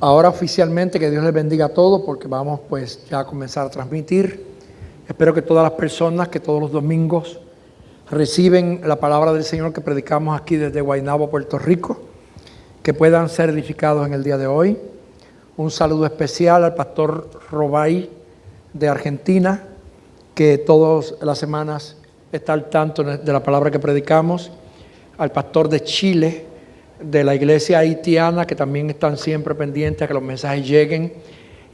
Ahora oficialmente que Dios les bendiga a todos porque vamos pues ya a comenzar a transmitir. Espero que todas las personas que todos los domingos reciben la palabra del Señor que predicamos aquí desde Guaynabo, Puerto Rico, que puedan ser edificados en el día de hoy. Un saludo especial al pastor Robay de Argentina, que todas las semanas está al tanto de la palabra que predicamos. Al pastor de Chile, de la iglesia haitiana, que también están siempre pendientes a que los mensajes lleguen,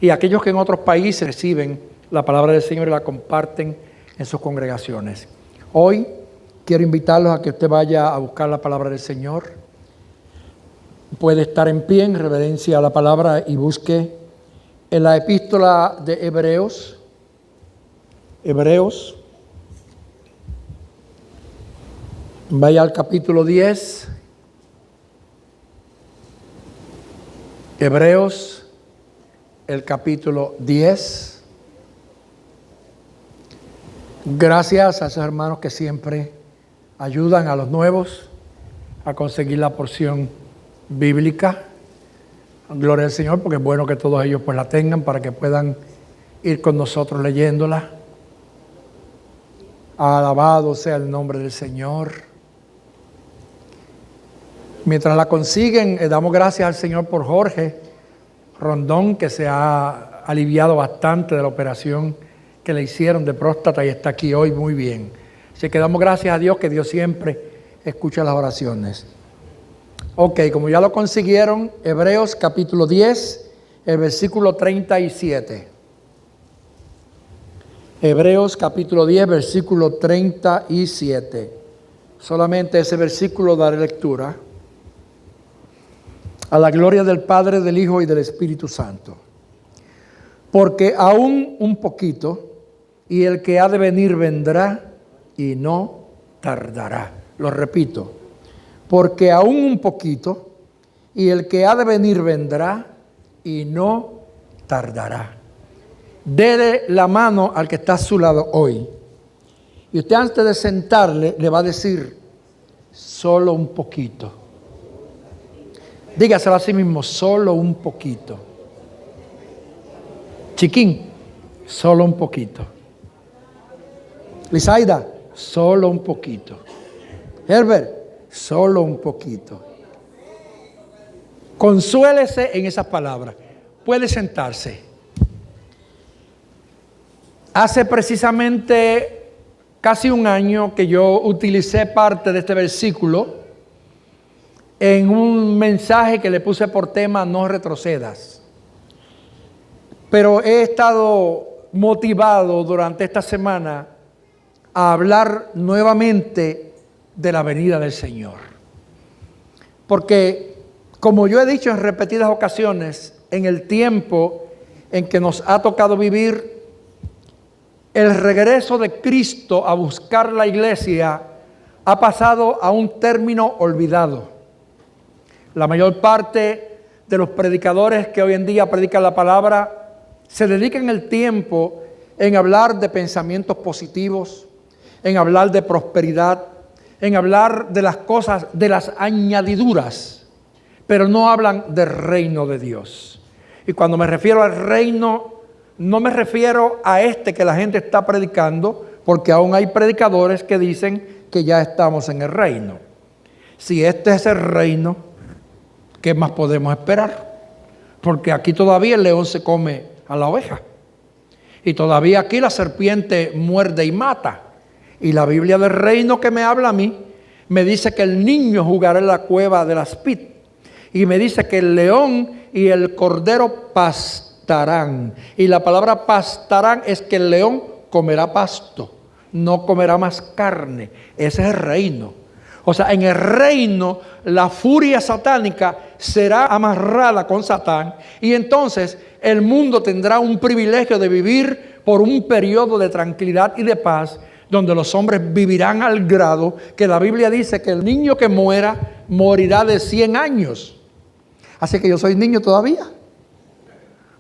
y aquellos que en otros países reciben la palabra del Señor y la comparten en sus congregaciones. Hoy quiero invitarlos a que usted vaya a buscar la palabra del Señor. Puede estar en pie en reverencia a la palabra y busque en la epístola de Hebreos. Vaya al capítulo 10. Hebreos, el capítulo 10. Gracias a esos hermanos que siempre ayudan a los nuevos a conseguir la porción bíblica. Gloria al Señor, porque es bueno que todos ellos pues la tengan para que puedan ir con nosotros leyéndola. Alabado sea el nombre del Señor. Mientras la consiguen, damos gracias al Señor por Jorge Rondón, que se ha aliviado bastante de la operación que le hicieron de próstata y está aquí hoy muy bien. Así que damos gracias a Dios, que Dios siempre escucha las oraciones. Ok, como ya lo consiguieron, Hebreos capítulo 10, el versículo 37. Hebreos capítulo 10, versículo 37. Solamente ese versículo daré lectura. A la gloria del Padre, del Hijo y del Espíritu Santo. Porque aún un poquito, y el que ha de venir vendrá, y no tardará. Lo repito. Porque aún un poquito, y el que ha de venir vendrá, y no tardará. Dele la mano al que está a su lado hoy. Y usted antes de sentarle, le va a decir, solo un poquito. Dígaselo a sí mismo, solo un poquito. Chiquín, solo un poquito. Lizaida, solo un poquito. Herbert, solo un poquito. Consuélese en esas palabras. Puede sentarse. Hace precisamente casi un año que yo utilicé parte de este versículo en un mensaje que le puse por tema, no retrocedas. Pero he estado motivado durante esta semana a hablar nuevamente de la venida del Señor. Porque, como yo he dicho en repetidas ocasiones, en el tiempo en que nos ha tocado vivir, el regreso de Cristo a buscar la iglesia ha pasado a un término olvidado. La mayor parte de los predicadores que hoy en día predican la palabra se dedican el tiempo en hablar de pensamientos positivos, en hablar de prosperidad, en hablar de las cosas, de las añadiduras, pero no hablan del reino de Dios. Y cuando me refiero al reino, no me refiero a este que la gente está predicando, porque aún hay predicadores que dicen que ya estamos en el reino. Si este es el reino, ¿qué más podemos esperar? Porque aquí todavía el león se come a la oveja. Y todavía aquí la serpiente muerde y mata. Y la Biblia del reino que me habla a mí, me dice que el niño jugará en la cueva de la aspid. Y me dice que el león y el cordero pastarán. Y la palabra pastarán es que el león comerá pasto, no comerá más carne. Ese es el reino. O sea, en el reino la furia satánica será amarrada con Satán y entonces el mundo tendrá un privilegio de vivir por un periodo de tranquilidad y de paz donde los hombres vivirán al grado que la Biblia dice que el niño que muera morirá de 100 años. Así que yo soy niño todavía.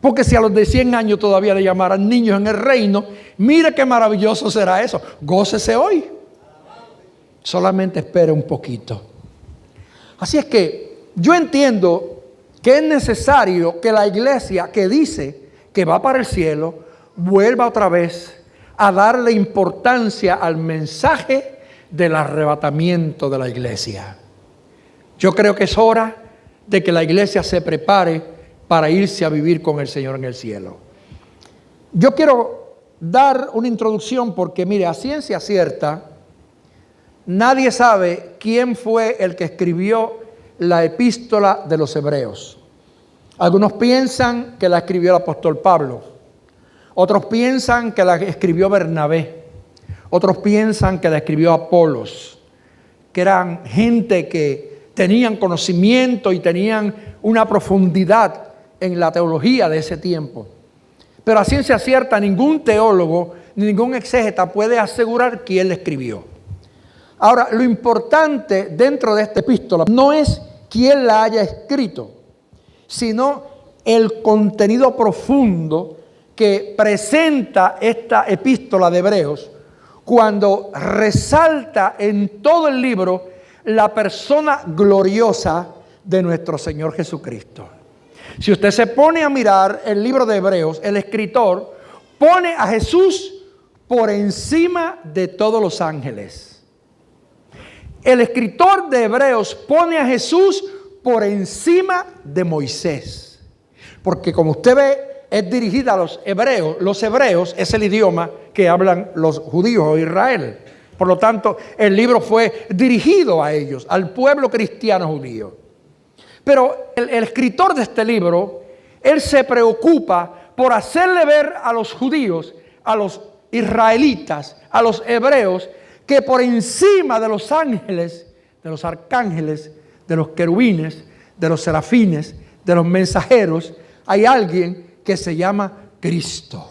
Porque si a los de 100 años todavía le llamaran niños en el reino, mire qué maravilloso será eso. Gócese hoy. Solamente espere un poquito. Así es que yo entiendo que es necesario que la iglesia que dice que va para el cielo vuelva otra vez a darle importancia al mensaje del arrebatamiento de la iglesia. Yo creo que es hora de que la iglesia se prepare para irse a vivir con el Señor en el cielo. Yo quiero dar una introducción porque, mire, a ciencia cierta, nadie sabe quién fue el que escribió la epístola de los Hebreos. Algunos piensan que la escribió el apóstol Pablo. Otros piensan que la escribió Bernabé. Otros piensan que la escribió Apolos, que eran gente que tenían conocimiento y tenían una profundidad en la teología de ese tiempo. Pero a ciencia cierta, ningún teólogo, ningún exégeta puede asegurar quién la escribió. Ahora, lo importante dentro de esta epístola no es quién la haya escrito, sino el contenido profundo que presenta esta epístola de Hebreos, cuando resalta en todo el libro la persona gloriosa de nuestro Señor Jesucristo. Si usted se pone a mirar el libro de Hebreos, el escritor pone a Jesús por encima de todos los ángeles. El escritor de Hebreos pone a Jesús por encima de Moisés. Porque como usted ve, es dirigida a los hebreos. Los hebreos es el idioma que hablan los judíos de Israel. Por lo tanto, el libro fue dirigido a ellos, al pueblo cristiano judío. Pero el escritor de este libro, él se preocupa por hacerle ver a los judíos, a los israelitas, a los hebreos, que por encima de los ángeles, de los arcángeles, de los querubines, de los serafines, de los mensajeros, hay alguien que se llama Cristo.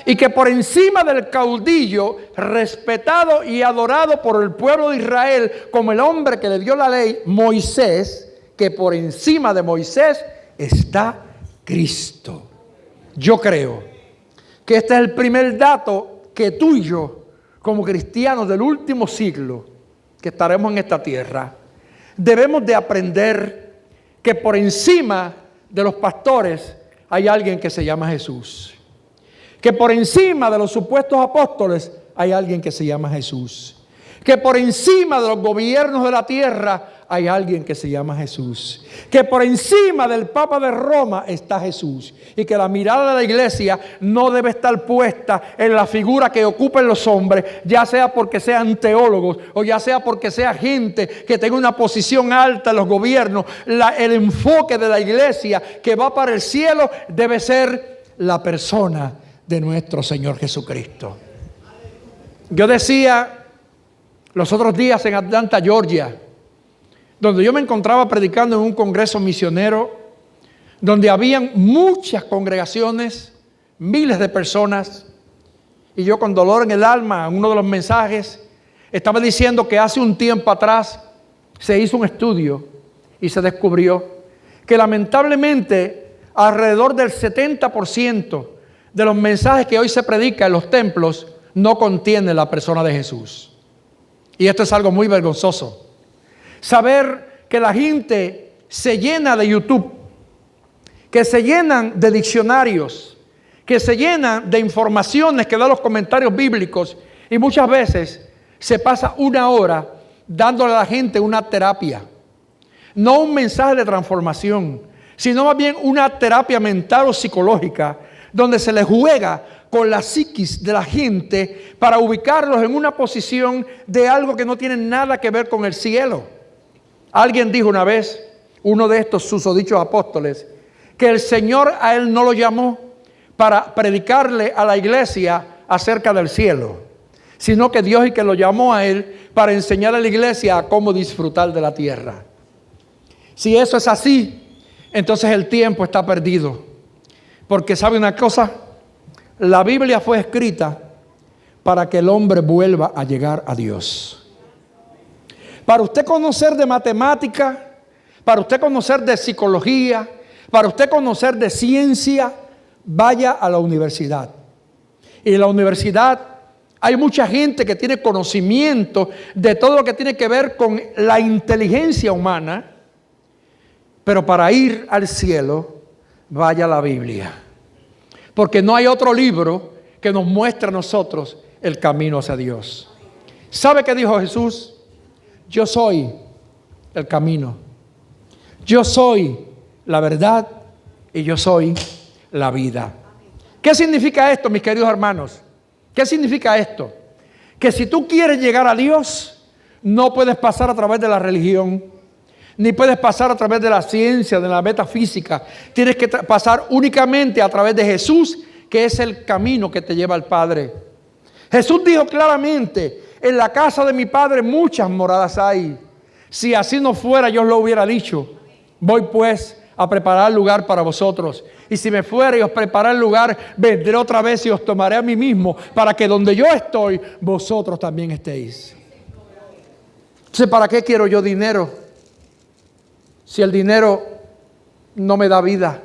Y que por encima del caudillo, respetado y adorado por el pueblo de Israel, como el hombre que le dio la ley, Moisés, que por encima de Moisés está Cristo. Yo creo que este es el primer dato que tú y yo, como cristianos del último siglo, que estaremos en esta tierra, debemos de aprender que por encima de los pastores hay alguien que se llama Jesús. Que por encima de los supuestos apóstoles hay alguien que se llama Jesús. Que por encima de los gobiernos de la tierra hay alguien que se llama Jesús. Que por encima del Papa de Roma está Jesús. Y que la mirada de la iglesia no debe estar puesta en la figura que ocupen los hombres, ya sea porque sean teólogos o ya sea porque sea gente que tenga una posición alta en los gobiernos. El enfoque de la iglesia que va para el cielo debe ser la persona de nuestro Señor Jesucristo. Yo decía los otros días en Atlanta, Georgia, donde yo me encontraba predicando en un congreso misionero, donde habían muchas congregaciones, miles de personas, y yo con dolor en el alma, en uno de los mensajes, estaba diciendo que hace un tiempo atrás se hizo un estudio y se descubrió que lamentablemente alrededor del 70% de los mensajes que hoy se predican en los templos no contienen la persona de Jesús. Y esto es algo muy vergonzoso. Saber que la gente se llena de YouTube, que se llenan de diccionarios, que se llenan de informaciones que dan los comentarios bíblicos, y muchas veces se pasa una hora dándole a la gente una terapia. No un mensaje de transformación, sino más bien una terapia mental o psicológica, donde se les juega con la psiquis de la gente para ubicarlos en una posición de algo que no tiene nada que ver con el cielo. Alguien dijo una vez, uno de estos susodichos apóstoles, que el Señor a él no lo llamó para predicarle a la iglesia acerca del cielo, sino que Dios es que lo llamó a él para enseñar a la iglesia a cómo disfrutar de la tierra. Si eso es así, entonces el tiempo está perdido. Porque ¿sabe una cosa? La Biblia fue escrita para que el hombre vuelva a llegar a Dios. Para usted conocer de matemática, para usted conocer de psicología, para usted conocer de ciencia, vaya a la universidad. Y en la universidad hay mucha gente que tiene conocimiento de todo lo que tiene que ver con la inteligencia humana. Pero para ir al cielo, vaya a la Biblia. Porque no hay otro libro que nos muestre a nosotros el camino hacia Dios. ¿Sabe qué dijo Jesús? Yo soy el camino. Yo soy la verdad y yo soy la vida. ¿Qué significa esto, mis queridos hermanos? ¿Qué significa esto? Que si tú quieres llegar a Dios, no puedes pasar a través de la religión, ni puedes pasar a través de la ciencia, de la metafísica. Tienes que pasar únicamente a través de Jesús, que es el camino que te lleva al Padre. Jesús dijo claramente: en la casa de mi Padre muchas moradas hay. Si así no fuera, yo os lo hubiera dicho. Voy pues a preparar lugar para vosotros. Y si me fuera y os preparar el lugar, vendré otra vez y os tomaré a mí mismo, para que donde yo estoy, vosotros también estéis. Entonces, ¿para qué quiero yo dinero? Si el dinero no me da vida.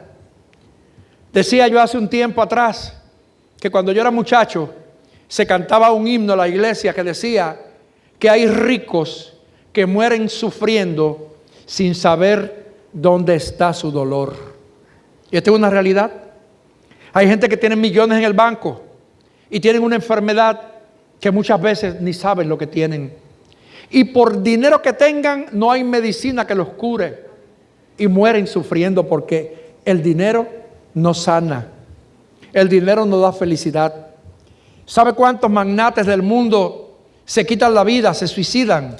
Decía yo hace un tiempo atrás que cuando yo era muchacho se cantaba un himno en la iglesia que decía que hay ricos que mueren sufriendo sin saber dónde está su dolor. Y esta es una realidad. Hay gente que tiene millones en el banco y tienen una enfermedad que muchas veces ni saben lo que tienen. Y por dinero que tengan no hay medicina que los cure. Y mueren sufriendo porque el dinero no sana. El dinero no da felicidad. ¿Sabe cuántos magnates del mundo se quitan la vida, se suicidan?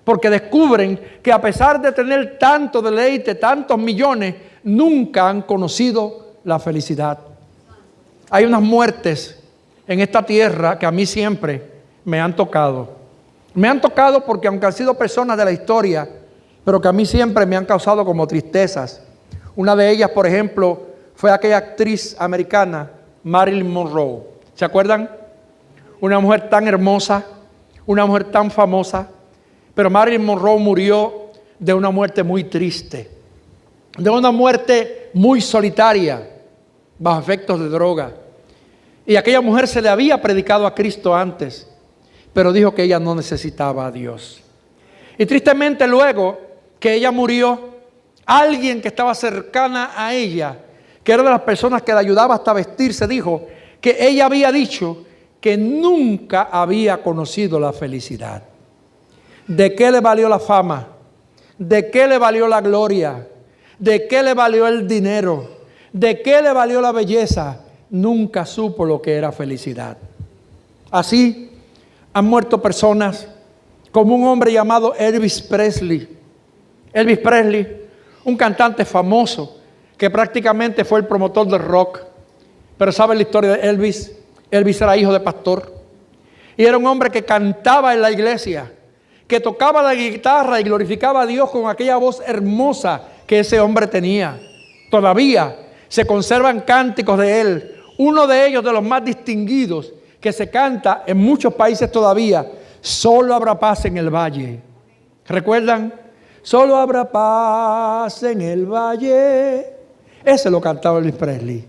Porque descubren que a pesar de tener tanto deleite, tantos millones, nunca han conocido la felicidad. Hay unas muertes en esta tierra que a mí siempre me han tocado. Me han tocado porque aunque han sido personas de la historia, pero que a mí siempre me han causado como tristezas. Una de ellas, por ejemplo, fue aquella actriz americana, Marilyn Monroe. ¿Se acuerdan? Una mujer tan hermosa, una mujer tan famosa. Pero Marilyn Monroe murió de una muerte muy triste, de una muerte muy solitaria, bajo efectos de droga. Y aquella mujer se le había predicado a Cristo antes, pero dijo que ella no necesitaba a Dios. Y tristemente luego que ella murió, alguien que estaba cercana a ella, que era de las personas que le ayudaba hasta vestirse, dijo que ella había dicho que nunca había conocido la felicidad. ¿De qué le valió la fama? ¿De qué le valió la gloria? ¿De qué le valió el dinero? ¿De qué le valió la belleza? Nunca supo lo que era felicidad. Así han muerto personas como un hombre llamado Elvis Presley. Elvis Presley, un cantante famoso que prácticamente fue el promotor del rock. Pero ¿saben la historia de Elvis? Elvis era hijo de pastor y era un hombre que cantaba en la iglesia, que tocaba la guitarra y glorificaba a Dios con aquella voz hermosa que ese hombre tenía. Todavía se conservan cánticos de él. Uno de ellos, de los más distinguidos, que se canta en muchos países todavía: solo habrá paz en el valle. ¿Recuerdan? Solo habrá paz en el valle. Ese lo cantaba Elvis Presley.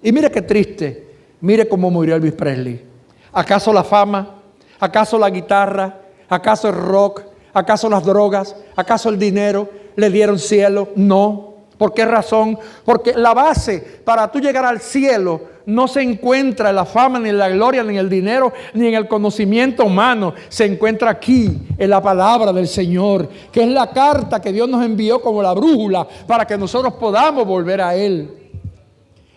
Y mire qué triste, mire cómo murió Elvis Presley. ¿Acaso la fama? ¿Acaso la guitarra? ¿Acaso el rock? ¿Acaso las drogas? ¿Acaso el dinero le dieron cielo? No. ¿Por qué razón? Porque la base para tú llegar al cielo no se encuentra en la fama, ni en la gloria, ni en el dinero, ni en el conocimiento humano. Se encuentra aquí, en la palabra del Señor, que es la carta que Dios nos envió como la brújula para que nosotros podamos volver a Él.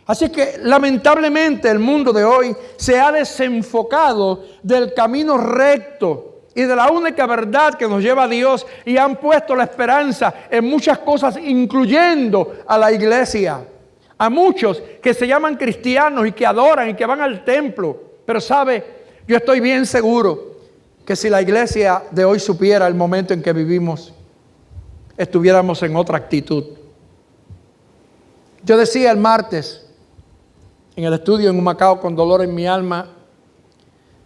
Así que lamentablemente el mundo de hoy se ha desenfocado del camino recto y de la única verdad que nos lleva a Dios, y han puesto la esperanza en muchas cosas, incluyendo a la iglesia. A muchos que se llaman cristianos y que adoran y que van al templo. Pero sabe, yo estoy bien seguro que si la iglesia de hoy supiera el momento en que vivimos, estuviéramos en otra actitud. Yo decía el martes en el estudio en Humacao con dolor en mi alma: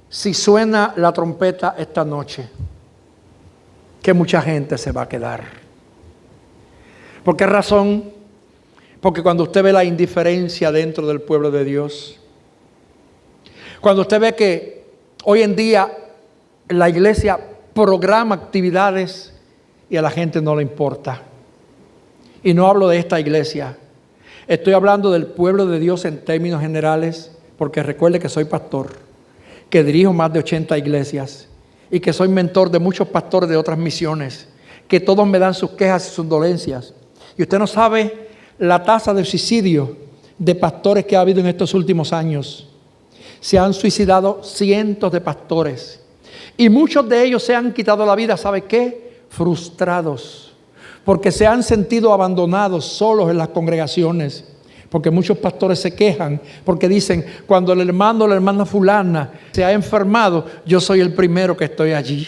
si suena la trompeta esta noche, que mucha gente se va a quedar. ¿Por qué razón? Porque cuando usted ve la indiferencia dentro del pueblo de Dios, cuando usted ve que hoy en día la iglesia programa actividades y a la gente no le importa, Y no hablo de esta iglesia. Estoy hablando del pueblo de Dios en términos generales, porque recuerde que soy pastor, que dirijo más de 80 iglesias y que soy mentor de muchos pastores de otras misiones, que todos me dan sus quejas y sus dolencias. Y usted no sabe la tasa de suicidio de pastores que ha habido en estos últimos años. Se han suicidado cientos de pastores y muchos de ellos se han quitado la vida, ¿sabe qué? Frustrados, porque se han sentido abandonados, solos en las congregaciones. Porque muchos pastores se quejan, porque dicen, cuando el hermano o la hermana fulana se ha enfermado, yo soy el primero que estoy allí.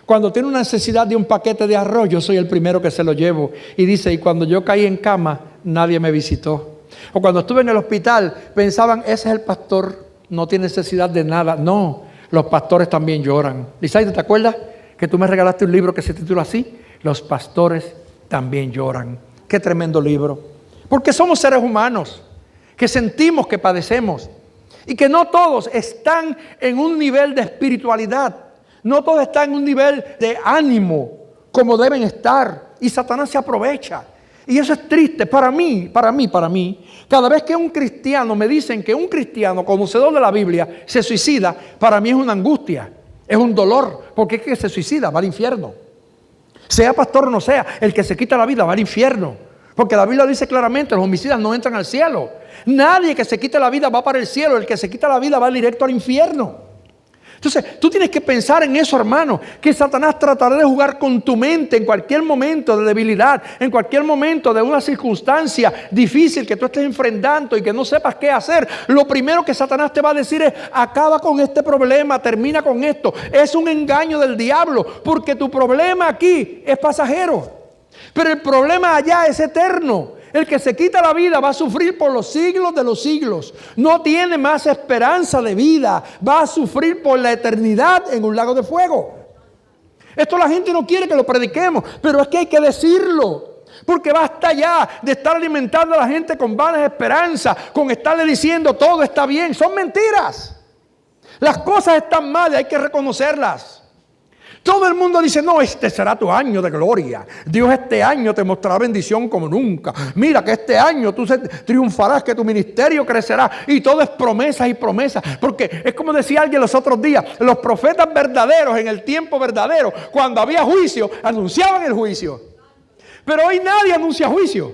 Cuando tiene una necesidad de un paquete de arroz, yo soy el primero que se lo llevo. Y dice, y cuando yo caí en cama, nadie me visitó. O cuando estuve en el hospital, pensaban, ese es el pastor, no tiene necesidad de nada. No, los pastores también lloran. Lisaida, ¿te acuerdas que tú me regalaste un libro que se titula así? Los pastores también lloran. Qué tremendo libro. Porque somos seres humanos que sentimos que padecemos y que no todos están en un nivel de espiritualidad, no todos están en un nivel de ánimo como deben estar, y Satanás se aprovecha. Y eso es triste para mí. Cada vez que un cristiano me dicen que un cristiano conocedor de la Biblia se suicida, para mí es una angustia, es un dolor, porque es que se suicida, va al infierno. Sea pastor o no sea, el que se quita la vida va al infierno. Porque la Biblia dice claramente, los homicidas no entran al cielo. Nadie que se quite la vida va para el cielo. El que se quita la vida va directo al infierno. Entonces, tú tienes que pensar en eso, hermano. Que Satanás tratará de jugar con tu mente en cualquier momento de debilidad. En cualquier momento de una circunstancia difícil que tú estés enfrentando y que no sepas qué hacer. Lo primero que Satanás te va a decir es, acaba con este problema, termina con esto. Es un engaño del diablo. Porque tu problema aquí es pasajero. Pero el problema allá es eterno. El que se quita la vida va a sufrir por los siglos de los siglos. No tiene más esperanza de vida. Va a sufrir por la eternidad en un lago de fuego. Esto la gente no quiere que lo prediquemos, pero es que hay que decirlo. Porque basta ya de estar alimentando a la gente con vanas esperanzas, con estarle diciendo todo está bien. Son mentiras. Las cosas están mal y hay que reconocerlas. Todo el mundo dice, no, este será tu año de gloria. Dios este año te mostrará bendición como nunca. Mira que este año tú triunfarás, que tu ministerio crecerá. Y todo es promesas y promesas. Porque es como decía alguien los otros días, los profetas verdaderos en el tiempo verdadero, cuando había juicio, anunciaban el juicio. Pero hoy nadie anuncia juicio.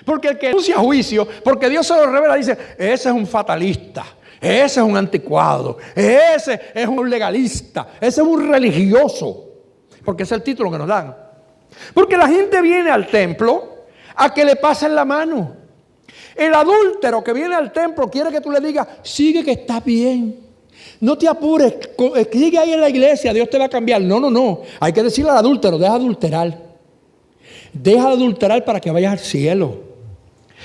Porque el que anuncia juicio, porque Dios se lo revela, dice, ese es un fatalista. Ese es un anticuado, ese es un legalista, ese es un religioso, porque ese es el título que nos dan. Porque la gente viene al templo a que le pasen la mano. El adúltero que viene al templo quiere que tú le digas, sigue que está bien, no te apures, sigue ahí en la iglesia, Dios te va a cambiar. No, hay que decirle al adúltero, deja de adulterar para que vayas al cielo.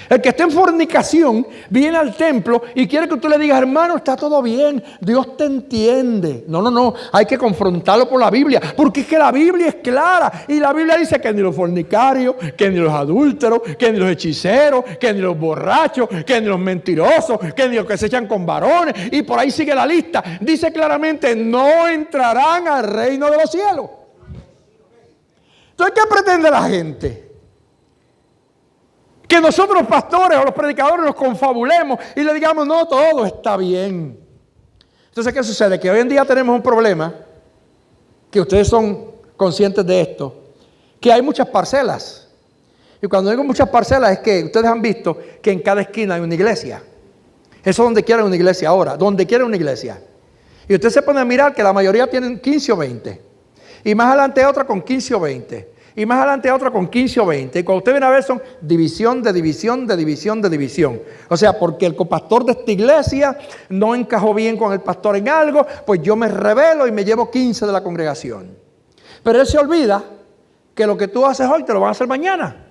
El que está en fornicación viene al templo y quiere que tú le digas, hermano, está todo bien, Dios te entiende. No, hay que confrontarlo por la Biblia, porque es que la Biblia es clara. Y la Biblia dice que ni los fornicarios, que ni los adúlteros, que ni los hechiceros, que ni los borrachos, que ni los mentirosos, que ni los que se echan con varones. Y por ahí sigue la lista. Dice claramente, no entrarán al reino de los cielos. Entonces, ¿qué pretende la gente? Que nosotros los pastores o los predicadores nos confabulemos y le digamos, no, todo está bien. Entonces, ¿qué sucede? Que hoy en día tenemos un problema, que ustedes son conscientes de esto, que hay muchas parcelas. Y cuando digo muchas parcelas es que ustedes han visto que en cada esquina hay una iglesia. Eso es donde quiera una iglesia ahora, donde quiera una iglesia. Y usted se pone a mirar que la mayoría tienen 15 o 20. Y más adelante otra con 15 o 20. Y más adelante otra con 15 o 20. Y cuando usted viene a ver son división de división de división de división. O sea, porque el copastor de esta iglesia no encajó bien con el pastor en algo, pues yo me rebelo y me llevo 15 de la congregación. Pero él se olvida que lo que tú haces hoy te lo van a hacer mañana.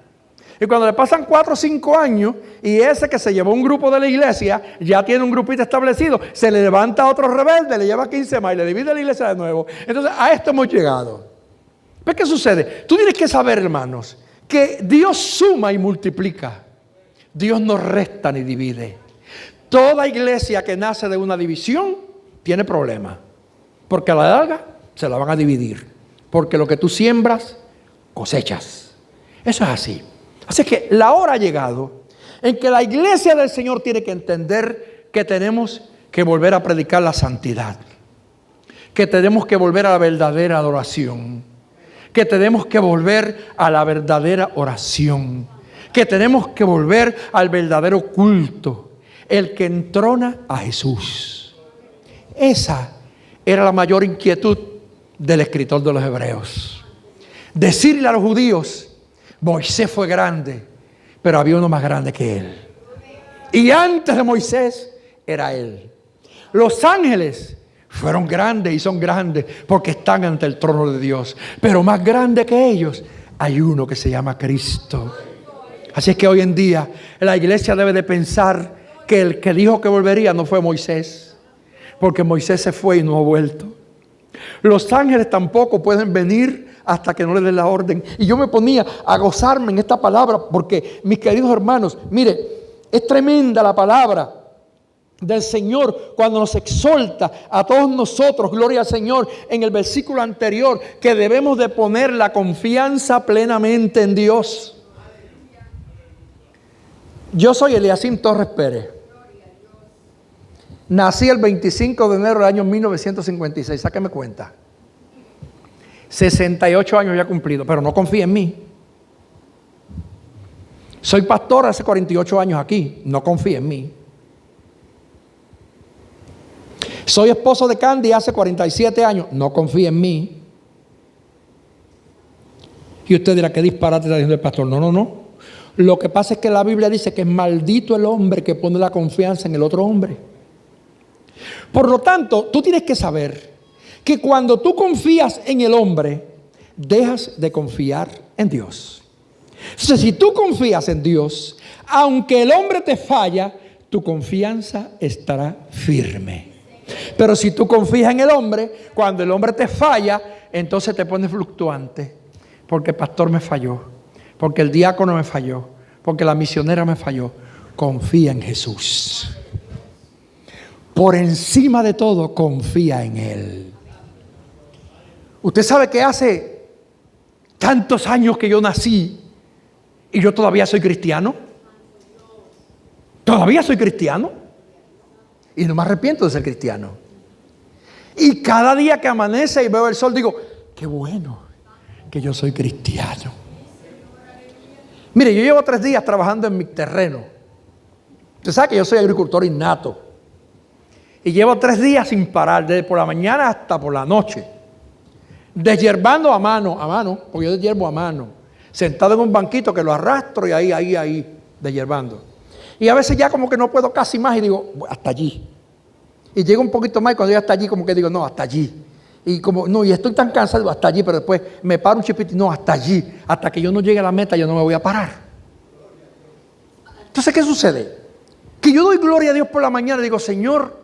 Y cuando le pasan 4 o 5 años y ese que se llevó un grupo de la iglesia ya tiene un grupito establecido, se le levanta otro rebelde, le lleva 15 más y le divide la iglesia de nuevo. Entonces a esto hemos llegado. ¿Ves qué sucede? Tú tienes que saber, hermanos, que Dios suma y multiplica. Dios no resta ni divide. Toda iglesia que nace de una división tiene problemas. Porque a la larga se la van a dividir. Porque lo que tú siembras, cosechas. Eso es así. Así que la hora ha llegado en que la iglesia del Señor tiene que entender que tenemos que volver a predicar la santidad, que tenemos que volver a la verdadera adoración, que tenemos que volver a la verdadera oración, que tenemos que volver al verdadero culto, el que entrona a Jesús. Esa era la mayor inquietud del escritor de los Hebreos. Decirle a los judíos: Moisés fue grande, pero había uno más grande que él. Y antes de Moisés era él. Los ángeles fueron grandes y son grandes porque están ante el trono de Dios. Pero más grande que ellos hay uno que se llama Cristo. Así es que hoy en día la iglesia debe de pensar que el que dijo que volvería no fue Moisés, porque Moisés se fue y no ha vuelto. Los ángeles tampoco pueden venir hasta que no le den la orden. Y yo me ponía a gozarme en esta palabra porque, mis queridos hermanos, mire, es tremenda la palabra del Señor cuando nos exhorta a todos nosotros, gloria al Señor, en el versículo anterior, que debemos de poner la confianza plenamente en Dios. Yo soy Eliacín Torres Pérez. Nací el 25 de enero del año 1956, sáqueme cuenta. 68 años ya cumplido, pero no confíe en mí. Soy pastor hace 48 años aquí, no confíe en mí. Soy esposo de Candy hace 47 años, no confíe en mí. Y usted dirá: ¿qué disparate está diciendo el pastor? No. Lo que pasa es que la Biblia dice que es maldito el hombre que pone la confianza en el otro hombre. Por lo tanto, tú tienes que saber que cuando tú confías en el hombre, dejas de confiar en Dios. Entonces, si tú confías en Dios, aunque el hombre te falla, tu confianza estará firme. Pero si tú confías en el hombre, cuando el hombre te falla, entonces te pones fluctuante. Porque el pastor me falló, porque el diácono me falló, porque la misionera me falló. Confía en Jesús. Por encima de todo, confía en Él. Usted sabe que hace tantos años que yo nací y yo todavía soy cristiano. Todavía soy cristiano. Y no me arrepiento de ser cristiano. Y cada día que amanece y veo el sol, digo: qué bueno que yo soy cristiano. Mire, yo llevo 3 días trabajando en mi terreno. Usted sabe que yo soy agricultor innato. Y llevo 3 días sin parar, desde por la mañana hasta por la noche. Deshierbando a mano, porque yo deshiervo a mano. Sentado en un banquito que lo arrastro y ahí, deshierbando. Y a veces ya como que no puedo casi más y digo: hasta allí. Y llego un poquito más y cuando llego hasta allí como que digo: no, hasta allí. Y como, no, y estoy tan cansado, hasta allí, pero después me paro un chipito y no, hasta allí. Hasta que yo no llegue a la meta, yo no me voy a parar. Entonces, ¿qué sucede? Que yo doy gloria a Dios por la mañana y digo: Señor,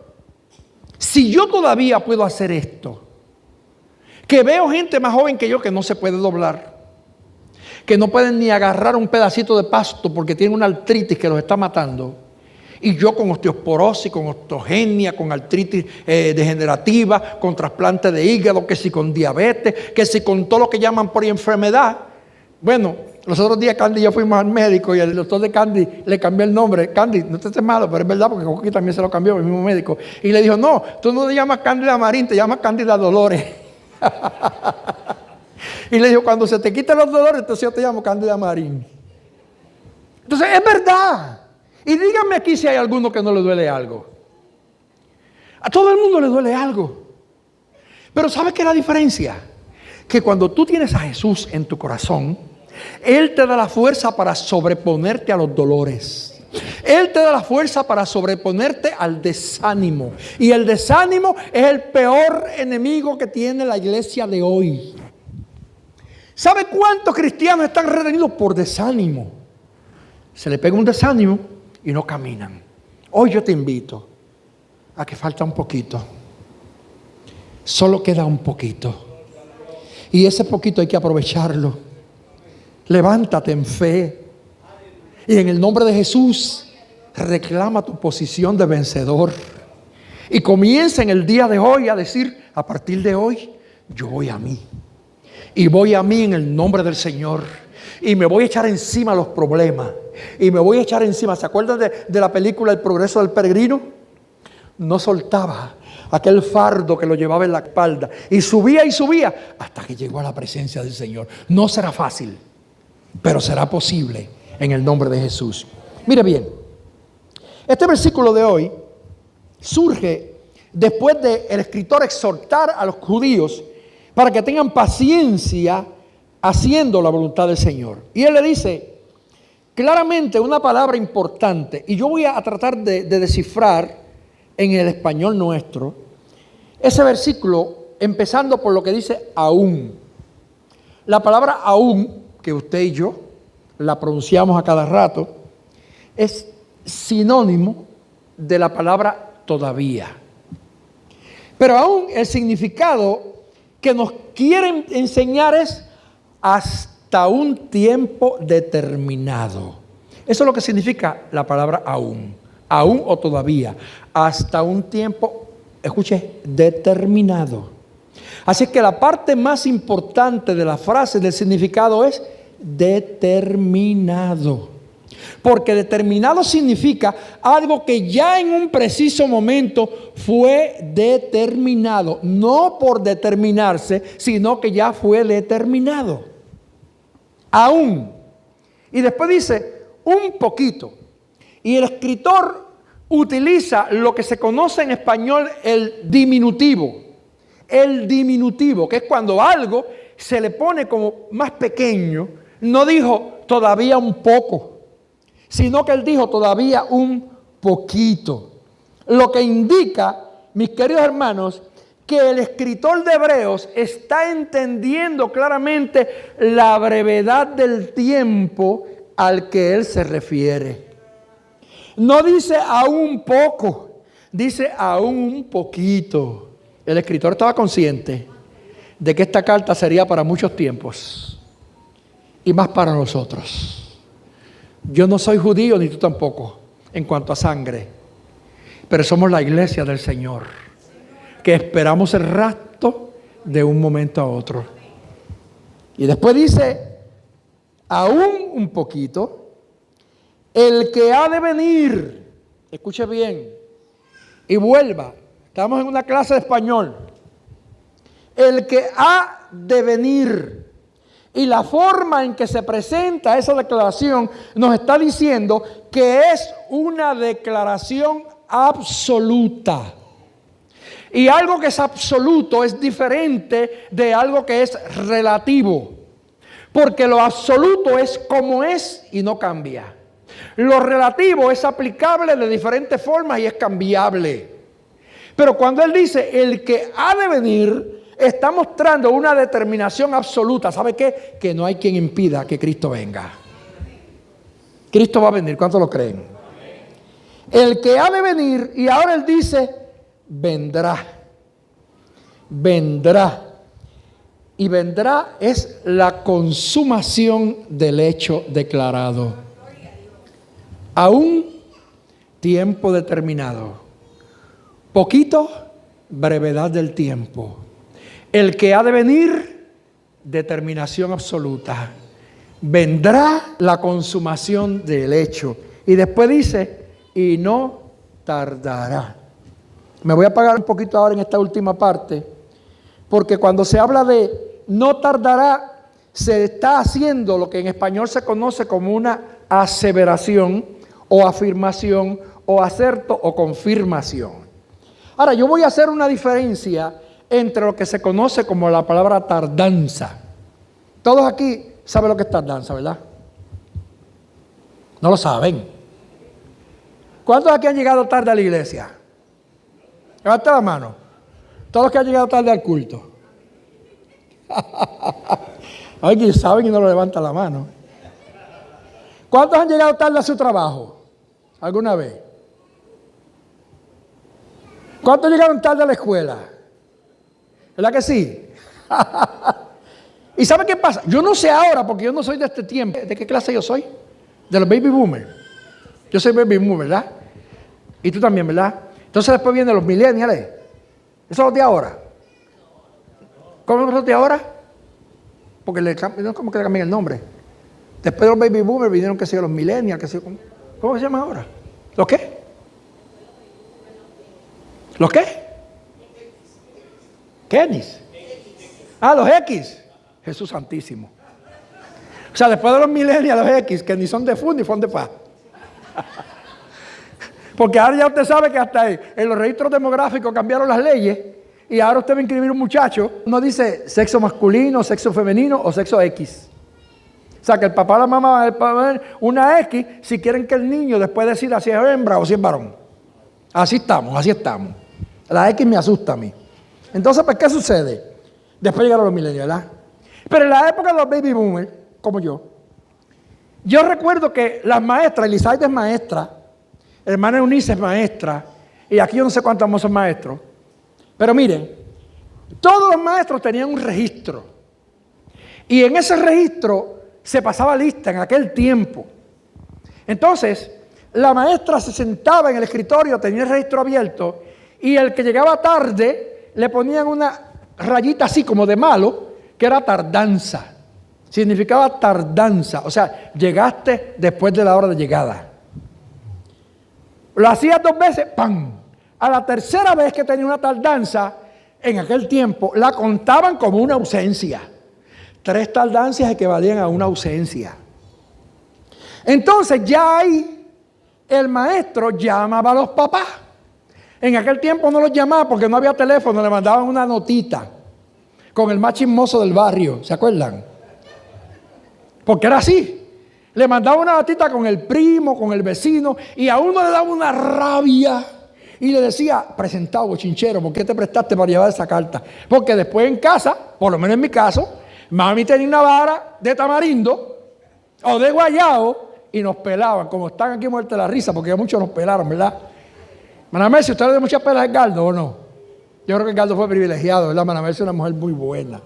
si yo todavía puedo hacer esto, que veo gente más joven que yo que no se puede doblar, que no pueden ni agarrar un pedacito de pasto porque tienen una artritis que los está matando, y yo con osteoporosis, con osteogenia, con artritis degenerativa, con trasplante de hígado, que si con diabetes, que si con todo lo que llaman por enfermedad. Bueno, los otros días Candy y yo fuimos al médico y el doctor de Candy le cambió el nombre. Candy, no te estés malo, pero es verdad porque Coqui también se lo cambió, el mismo médico. Y le dijo: no, tú no te llamas Cándida Marín, te llamas Cándida Dolores. Y le dijo: cuando se te quiten los dolores, entonces yo te llamo Cándida Marín. Entonces es verdad. Y díganme aquí si hay alguno que no le duele algo. A todo el mundo le duele algo. Pero ¿sabes qué es la diferencia? Que cuando tú tienes a Jesús en tu corazón, Él te da la fuerza para sobreponerte a los dolores. Él te da la fuerza para sobreponerte al desánimo. Y el desánimo es el peor enemigo que tiene la iglesia de hoy. ¿Sabe cuántos cristianos están retenidos por desánimo? Se le pega un desánimo y no caminan. Hoy yo te invito a que falta un poquito. Solo queda un poquito. Y ese poquito hay que aprovecharlo. Levántate en fe. Y en el nombre de Jesús, reclama tu posición de vencedor. Y comienza en el día de hoy a decir: a partir de hoy, yo voy a mí. Y voy a mí en el nombre del Señor. y me voy a echar encima los problemas. Y me voy a echar encima. ¿Se acuerdan de la película El progreso del peregrino? No soltaba aquel fardo que lo llevaba en la espalda. Y subía hasta que llegó a la presencia del Señor. No será fácil, pero será posible en el nombre de Jesús. Mire bien, este versículo de hoy surge después de el escritor exhortar a los judíos para que tengan paciencia haciendo la voluntad del Señor. Y él le dice claramente una palabra importante, y yo voy a tratar de descifrar en el español nuestro ese versículo, empezando por lo que dice aún. La palabra aún, que usted y yo la pronunciamos a cada rato, es sinónimo de la palabra todavía. Pero aún el significado que nos quieren enseñar es hasta un tiempo determinado. Eso es lo que significa la palabra aún. Aún o todavía. Hasta un tiempo, escuche, determinado. Así que la parte más importante de la frase, del significado, es determinado. Porque determinado significa algo que ya en un preciso momento fue determinado. No por determinarse, sino que ya fue determinado. Aún. Y después dice un poquito. Y el escritor utiliza lo que se conoce en español el diminutivo. El diminutivo, que es cuando algo se le pone como más pequeño. No dijo todavía un poco, sino que él dijo todavía un poquito. Lo que indica, mis queridos hermanos, que el escritor de Hebreos está entendiendo claramente la brevedad del tiempo al que él se refiere. No dice aún poco, dice aún un poquito. El escritor estaba consciente de que esta carta sería para muchos tiempos y más para nosotros. Yo no soy judío ni tú tampoco en cuanto a sangre, pero somos la iglesia del Señor, que esperamos el rapto de un momento a otro. Y después dice, aún un poquito, el que ha de venir, escuche bien, y vuelva, estamos en una clase de español, el que ha de venir. Y la forma en que se presenta esa declaración nos está diciendo que es una declaración absoluta. Y algo que es absoluto es diferente de algo que es relativo. Porque lo absoluto es como es y no cambia. Lo relativo es aplicable de diferentes formas y es cambiable. Pero cuando él dice el que ha de venir, está mostrando una determinación absoluta. ¿Sabe qué? Que no hay quien impida que Cristo venga. Cristo va a venir. ¿Cuántos lo creen? El que ha de venir, y ahora él dice, vendrá. Vendrá. Y vendrá es la consumación del hecho declarado. A un tiempo determinado. Poquito, brevedad del tiempo. El que ha de venir, determinación absoluta. Vendrá la consumación del hecho. Y después dice, y no tardará. Me voy a apagar un poquito ahora en esta última parte, porque cuando se habla de no tardará, se está haciendo lo que en español se conoce como una aseveración o afirmación o acerto o confirmación. Ahora, yo voy a hacer una diferencia entre lo que se conoce como la palabra tardanza. Todos aquí saben lo que es tardanza, ¿verdad? No lo saben. ¿Cuántos aquí han llegado tarde a la iglesia? Levanta la mano. Todos los que han llegado tarde al culto. Alguien saben y no lo levanta la mano. ¿Cuántos han llegado tarde a su trabajo? ¿Alguna vez? ¿Cuántos llegaron tarde a la escuela? ¿Verdad que sí? ¿Y sabe qué pasa? Yo no sé ahora, porque yo no soy de este tiempo. ¿De qué clase yo soy? De los baby boomers. Yo soy baby boomer, ¿verdad? Y tú también, ¿verdad? Entonces después vienen los millennials. ¿Esos son los de ahora? ¿Cómo son los de ahora? Porque no es como que le cambian el nombre. Después de los baby boomers vinieron, qué sé yo, los millennials, qué sé yo, ¿cómo se llama ahora? ¿Los qué? ¿Los qué? ¿Quénis? Ah, los X. Jesús santísimo. O sea, después de los millennials, los X, que ni son de fun ni son de fa. Porque ahora ya usted sabe que hasta en los registros demográficos cambiaron las leyes y ahora usted va a inscribir un muchacho, no dice sexo masculino, sexo femenino o sexo X. O sea, que el papá o la mamá van a poner una X si quieren que el niño después decida si es hembra o si es varón. Así estamos, así estamos. La X me asusta a mí. Entonces, pues, ¿qué sucede? Después llegaron los millennials, ¿verdad? Pero en la época de los baby boomers, como yo recuerdo que las maestras, Elizabeth es maestra, hermana Eunice es maestra, y aquí yo no sé cuántos más son maestros, pero miren, todos los maestros tenían un registro, y en ese registro se pasaba lista en aquel tiempo. Entonces, la maestra se sentaba en el escritorio, tenía el registro abierto, y el que llegaba tarde le ponían una rayita así como de malo, que era tardanza. Significaba tardanza, o sea, llegaste después de la hora de llegada. Lo hacías 2 veces, ¡pam! A la tercera vez que tenía una tardanza, en aquel tiempo, la contaban como una ausencia. 3 tardancias equivalían a una ausencia. Entonces ya ahí el maestro llamaba a los papás. En aquel tiempo no los llamaba porque no había teléfono, le mandaban una notita con el más chismoso del barrio, ¿se acuerdan? Porque era así. Le mandaba una notita con el primo, con el vecino, y a uno le daba una rabia y le decía, presentado, bochinchero, ¿por qué te prestaste para llevar esa carta? Porque después en casa, por lo menos en mi caso, mami tenía una vara de tamarindo o de guayabo y nos pelaban, como están aquí muertos de la risa, porque ya muchos nos pelaron, ¿verdad? Manamesi, ¿usted le dio muchas pelas a Edgardo o no? Yo creo que Edgardo fue privilegiado, ¿verdad? Manamesi es una mujer muy buena.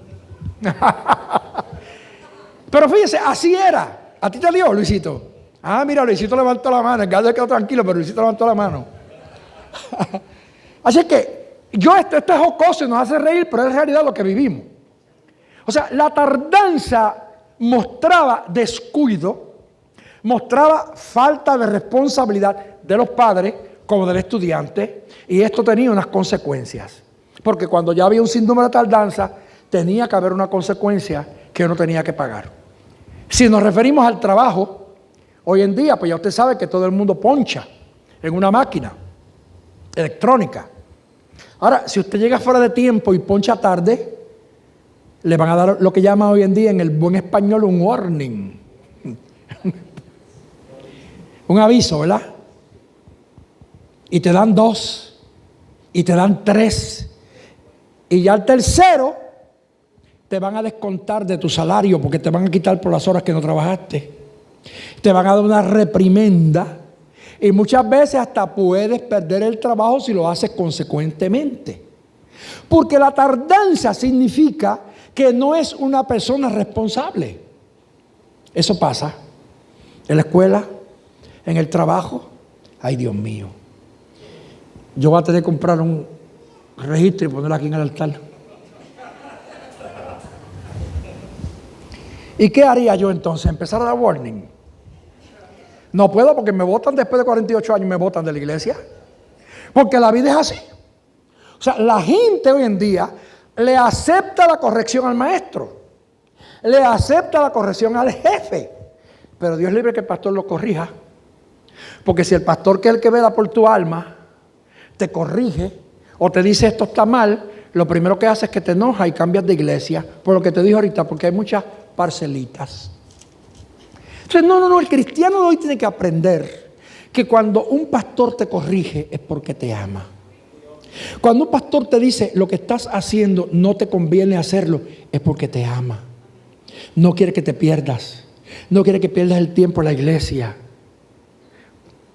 Pero fíjese, así era. ¿A ti te dio, Luisito? Ah, mira, Luisito levantó la mano. Edgardo quedó tranquilo, pero Luisito levantó la mano. Así que, esto es jocoso y nos hace reír, pero es en realidad lo que vivimos. O sea, la tardanza mostraba descuido, mostraba falta de responsabilidad de los padres como del estudiante, y esto tenía unas consecuencias. Porque cuando ya había un sinnúmero de tardanza, tenía que haber una consecuencia que uno tenía que pagar. Si nos referimos al trabajo, hoy en día, pues ya usted sabe que todo el mundo poncha en una máquina electrónica. Ahora, si usted llega fuera de tiempo y poncha tarde, le van a dar lo que llaman hoy en día en el buen español un warning. Un aviso, ¿verdad? Y te dan 2, y te dan 3, y ya al tercero te van a descontar de tu salario porque te van a quitar por las horas que no trabajaste. Te van a dar una reprimenda y muchas veces hasta puedes perder el trabajo si lo haces consecuentemente. Porque la tardanza significa que no es una persona responsable. Eso pasa en la escuela, en el trabajo. Ay, Dios mío. Yo voy a tener que comprar un registro y ponerlo aquí en el altar. ¿Y qué haría yo entonces? ¿Empezar a dar warning? No puedo porque me votan después de 48 años, me votan de la iglesia. Porque la vida es así. O sea, la gente hoy en día le acepta la corrección al maestro. Le acepta la corrección al jefe. Pero Dios libre que el pastor lo corrija. Porque si el pastor, que es el que vela por tu alma, te corrige o te dice esto está mal, lo primero que hace es que te enoja y cambias de iglesia. Por lo que te dije ahorita, porque hay muchas parcelitas. Entonces, no, el cristiano hoy tiene que aprender que cuando un pastor te corrige es porque te ama. Cuando un pastor te dice lo que estás haciendo no te conviene hacerlo, es porque te ama. No quiere que te pierdas. No quiere que pierdas el tiempo en la iglesia.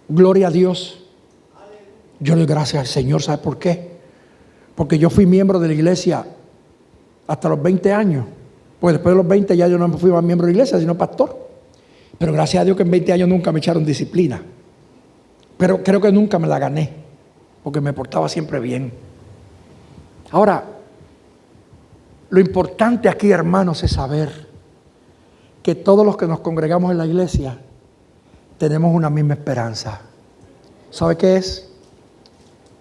Gloria a Dios. Yo le doy gracias al Señor. ¿Sabe por qué? Porque yo fui miembro de la iglesia hasta los 20 años. Pues después de los 20 ya yo no fui más miembro de la iglesia, sino pastor. Pero gracias a Dios que en 20 años nunca me echaron disciplina. Pero creo que nunca me la gané, porque me portaba siempre bien. Ahora, lo importante aquí, hermanos, es saber que todos los que nos congregamos en la iglesia tenemos una misma esperanza. ¿Sabe qué es?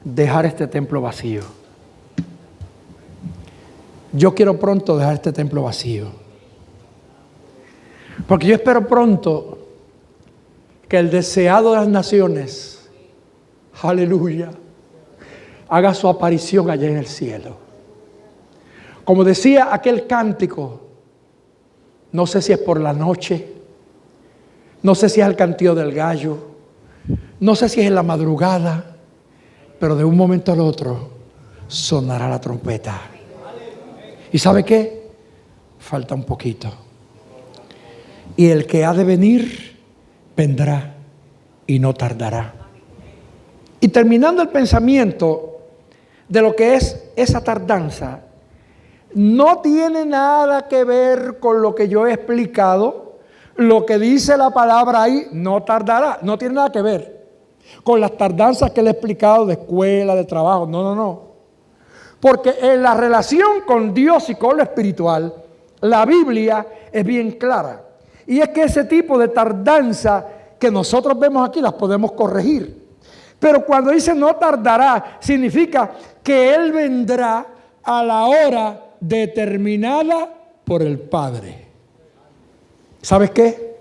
Dejar este templo vacío. Yo quiero pronto dejar este templo vacío. Porque yo espero pronto que el deseado de las naciones, aleluya, haga su aparición allá en el cielo. Como decía aquel cántico, no sé si es por la noche, no sé si es el cantío del gallo, no sé si es en la madrugada, pero de un momento al otro sonará la trompeta. ¿Y sabe qué? Falta un poquito. Y el que ha de venir, vendrá y no tardará. Y terminando el pensamiento de lo que es esa tardanza, no tiene nada que ver con lo que yo he explicado. Lo que dice la palabra ahí, no tardará, no tiene nada que ver con las tardanzas que le he explicado de escuela, de trabajo. No. Porque en la relación con Dios y con lo espiritual, la Biblia es bien clara. Y es que ese tipo de tardanza que nosotros vemos aquí las podemos corregir. Pero cuando dice no tardará, significa que Él vendrá a la hora determinada por el Padre. ¿Sabes qué?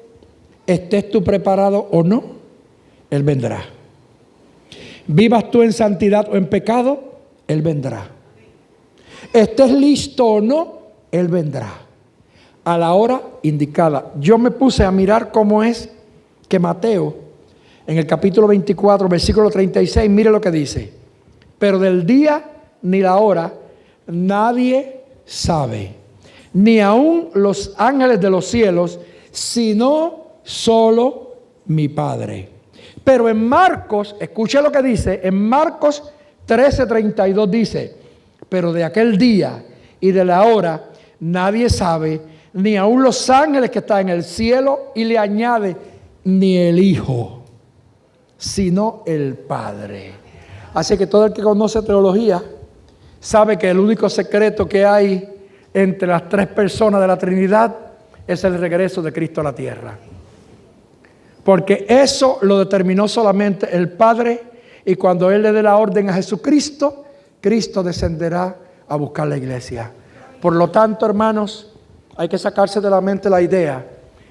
Estés tú preparado o no, Él vendrá. Vivas tú en santidad o en pecado, Él vendrá. Estés listo o no, Él vendrá a la hora indicada. Yo me puse a mirar cómo es que Mateo, en el capítulo 24, versículo 36, mire lo que dice. Pero del día ni la hora nadie sabe, ni aun los ángeles de los cielos, sino solo mi Padre. Pero en Marcos, escuche lo que dice, en Marcos 13:32 dice, pero de aquel día y de la hora nadie sabe, ni aun los ángeles que están en el cielo, y le añade, ni el Hijo, sino el Padre. Así que todo el que conoce teología sabe que el único secreto que hay entre las tres personas de la Trinidad es el regreso de Cristo a la tierra. Porque eso lo determinó solamente el Padre, y cuando Él le dé la orden a Jesucristo, Cristo descenderá a buscar la iglesia. Por lo tanto, hermanos, hay que sacarse de la mente la idea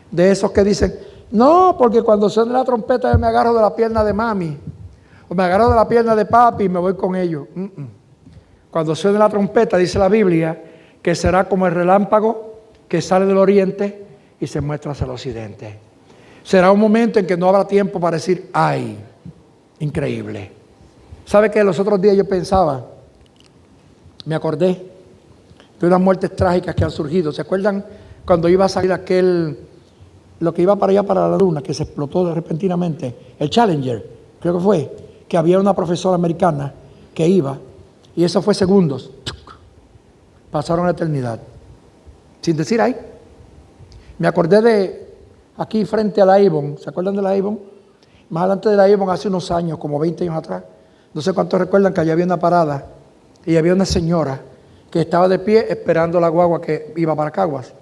de esos que dicen, no, porque cuando suene la trompeta yo me agarro de la pierna de mami, o me agarro de la pierna de papi y me voy con ellos. Cuando suene la trompeta, dice la Biblia, que será como el relámpago que sale del oriente y se muestra hacia el occidente. Será un momento en que no habrá tiempo para decir, ay, increíble. ¿Sabe qué? Los otros días yo pensaba, me acordé de unas muertes trágicas que han surgido. ¿Se acuerdan cuando iba a salir lo que iba para allá, para la luna, que se explotó repentinamente? El Challenger, creo que fue, que había una profesora americana que iba, y eso fue segundos. Pasaron la eternidad. Sin decir ahí. Me acordé de aquí frente a la Avon. ¿Se acuerdan de la Avon? Más adelante de la Avon, hace unos años, como 20 años atrás. No sé cuántos recuerdan que allá había una parada y había una señora que estaba de pie esperando la guagua que iba para Caguas.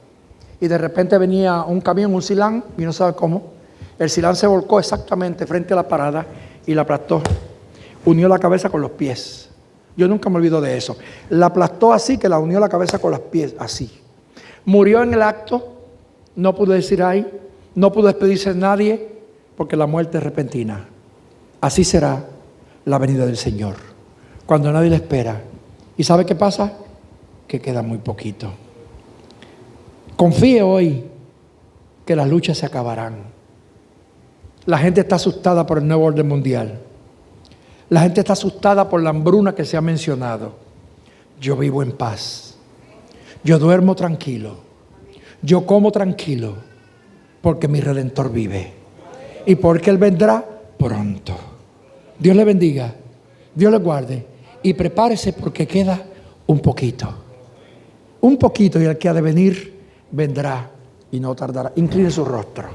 Y de repente venía un camión, un Silán, y no sabe cómo. El Silán se volcó exactamente frente a la parada y la aplastó. Unió la cabeza con los pies. Yo nunca me olvido de eso. La aplastó así que la unió la cabeza con los pies, así. Murió en el acto, no pudo decir ay, no pudo despedirse de nadie, porque la muerte es repentina. Así será la venida del Señor, cuando nadie le espera. ¿Y sabe qué pasa? Que queda muy poquito. Confíe hoy que las luchas se acabarán. La gente está asustada por el nuevo orden mundial. La gente está asustada por la hambruna que se ha mencionado. Yo vivo en paz. Yo duermo tranquilo. Yo como tranquilo. Porque mi Redentor vive. Y porque Él vendrá pronto. Dios le bendiga. Dios le guarde. Y prepárese porque queda un poquito. Un poquito, y el que ha de venir vendrá y no tardará. Incline su rostro.